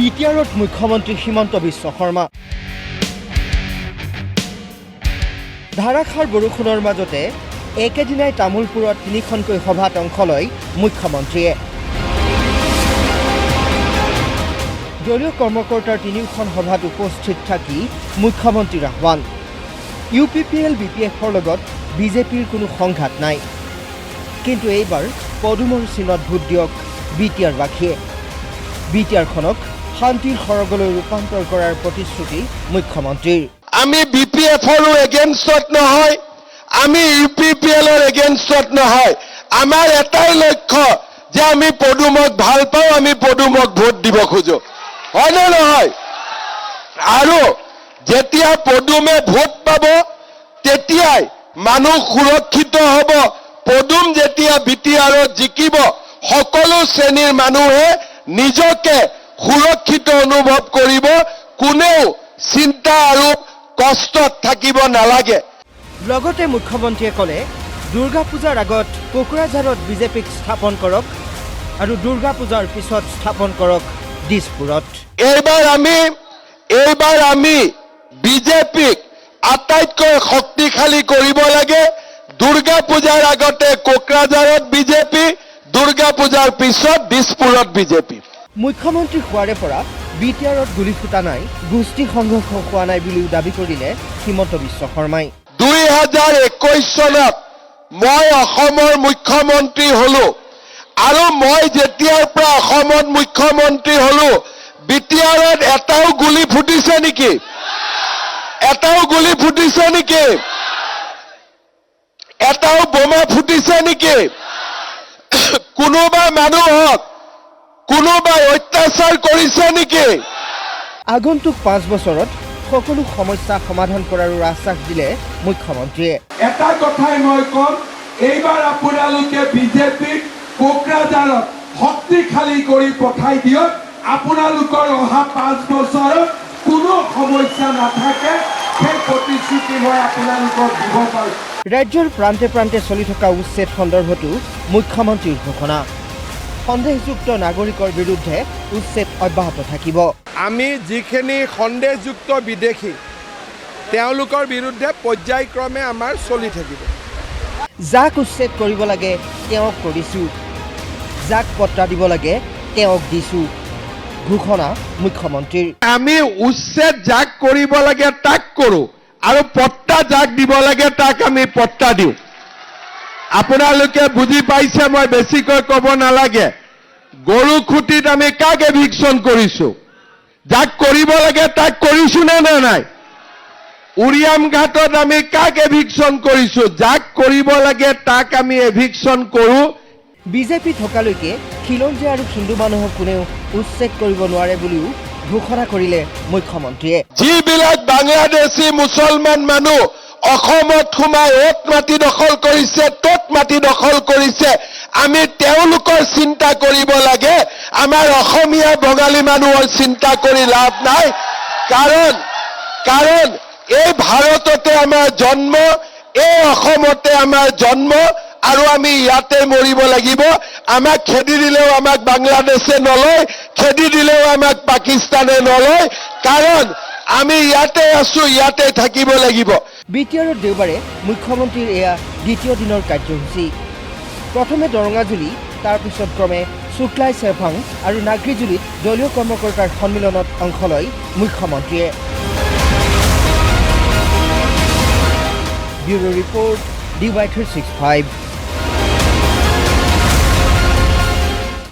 বিটিআৰত মুখ্যমন্ত্ৰী হিমন্ত বিশ্ব শৰ্মা ধাৰাসাৰ বৰষুণৰ মাজতে একেদিনাই তামুলপুৰত 3খনকৈ সভাত অংশ লয় মুখ্যমন্ত্ৰীয়ে দলীয় কৰ্মকৰ্তাৰ 3খন সভাত উপস্থিত থাকি মুখ্যমন্ত্ৰীৰ আহ্বান ইউপিপিএল বিপিএফৰ লগত বিজেপিৰ কোনো সংঘাত নাই কিন্তু এইবাৰ পদুমৰ চিনত ভোট দিয়ক বিটিআৰবাসীয়ে বিটিআৰখনক শান্তিৰ সৰগলৈ ৰূপান্তৰ কৰাৰ প্ৰতিশ্ৰুতি মুখ্যমন্ত্ৰীৰ আমি বিপিএফৰ এগেইনষ্টত নহয় আমি ইউপিপিএলৰ এগেইনষ্টত নহয় আমাৰ এটাই লক্ষ্য যে আমি পদুমক ভাল পাওঁ আমি পদুমক ভোট দিব খোজো হয় না নহয় আৰু যেতিয়া পদুমে ভোট পাব তেতিয়াই মানুহ সুৰক্ষিত হ'ব পদুম যেতিয়া বিটিআৰত জিকিব সকলো শ্ৰেণীৰ মানুহে নিজকে সুৰক্ষিত অনুভৱ কৰিব কোনেও চিন্তা আৰু কষ্টত থাকিব নালাগে লগতে মুখ্যমন্ত্ৰীয়ে ক'লে দুৰ্গা পূজাৰ আগত কোকৰাঝাৰত বিজেপিক স্থাপন কৰক আৰু দুৰ্গা পূজাৰ পিছত স্থাপন কৰক দিছপুৰত এইবাৰ আমি বিজেপিক আটাইতকৈ শক্তিশালী কৰিব লাগে দুৰ্গা পূজাৰ আগতে কোকৰাঝাৰত বিজেপি দুৰ্গা পূজাৰ পিছত দিছপুৰত বিজেপি মুখ্যমন্ত্ৰী হোৱাৰে পৰা বিটিআৰত গুলি ফুটা নাই গোষ্ঠী সংঘৰ্ষ হোৱা নাই বুলিও দাবী কৰিলে হিমন্ত বিশ্ব শৰ্মাই 2021 চনত মই অসমৰ মুখ্যমন্ত্ৰী হলো আৰু মই যেতিয়াৰ পৰা অসমত মুখ্যমন্ত্ৰী হলো বিটিআৰত এটাও গুলি ফুটিছে নেকি এটাও বোমা ফুটিছে নেকি কোনোবা মানুহক কোনোবাই অত্যাচাৰ কৰিছে নেকি আগন্তুক 5 বছৰত সকলো সমস্যা সমাধান কৰাৰ আশ্বাস দিলে মুখ্যমন্ত্ৰীয়ে এটা কথাই মই কম এইবাৰ আপোনালোকে বিজেপিক কোকৰাঝাৰত শক্তিশালী কৰি পঠাই দিয়ক আপোনালোকৰ অহা 5 বছৰত কোনো সমস্যা নাথাকে সেই প্ৰতিশ্ৰুতি মই আপোনালোকক দিব পাৰোঁ ৰাজ্যৰ প্ৰান্তে প্ৰান্তে চলি থকা উচ্ছেদ সন্দৰ্ভতো মুখ্যমন্ত্ৰীৰ ঘোষণা সন্দেহযুক্ত নাগৰিকৰ বিৰুদ্ধে উচ্ছেদ অব্যাহত থাকিব আমি যিখিনি সন্দেহযুক্ত বিদেশী তেওঁলোকৰ বিৰুদ্ধে পৰ্যায়ক্ৰমে আমাৰ চলি থাকিব যাক উচ্ছেদ কৰিব লাগে তেওঁক কৰিছোঁ যাক পত্তা দিব লাগে তেওঁক দিছোঁ ঘোষণা মুখ্যমন্ত্ৰীৰ আমি উচ্ছেদ যাক কৰিব লাগে তাক কৰোঁ আৰু পত্তা যাক দিব লাগে তাক আমি পত্তা দিওঁ আপোনালোকে বুজি পাইছে মই বেছিকৈ ক'ব নালাগে গৰু খুঁটিত আমি কাক এভিকশ্যন কৰিছোঁ যাক কৰিব লাগে তাক কৰিছোঁ নে নাই উৰিয়াম ঘাটত আমি কাক এভিকশ্যন কৰিছোঁ যাক কৰিব লাগে তাক আমি এভিকশ্যন কৰোঁ বিজেপি থকালৈকে খিলঞ্জীয়া আৰু হিন্দু মানুহক কোনেও উচ্ছেদ কৰিব নোৱাৰে বুলিও ঘোষণা কৰিলে মুখ্যমন্ত্ৰীয়ে যিবিলাক বাংলাদেশী মুছলমান মানুহ অসমত সোমাই অত মাটি দখল কৰিছে তত মাটি দখল কৰিছে আমি তেওঁলোকৰ চিন্তা কৰিব লাগে আমাৰ অসমীয়া বঙালী মানুহৰ চিন্তা কৰি লাভ নাই কাৰণ এই ভাৰততে আমাৰ জন্ম এই অসমতে আমাৰ জন্ম আৰু আমি ইয়াতে মৰিব লাগিব আমাক খেদি দিলেও আমাক বাংলাদেশে নলয় খেদি দিলেও আমাক পাকিস্তানে নলয় কাৰণ আমি ইয়াতে আছো ইয়াতে থাকিব লাগিব বিটিআৰত দেওবাৰে মুখ্যমন্ত্ৰীৰ এয়া দ্বিতীয় দিনৰ কাৰ্যসূচী প্ৰথমে দৰঙাজুলি তাৰপিছত ক্ৰমে শুক্লাই চেৰফাং আৰু নাগ্ৰিজুলিত দলীয় কৰ্মকৰ্তাৰ সন্মিলনত অংশ লয় মুখ্যমন্ত্ৰীয়ে ব্যুৰো ৰিপৰ্ট DY365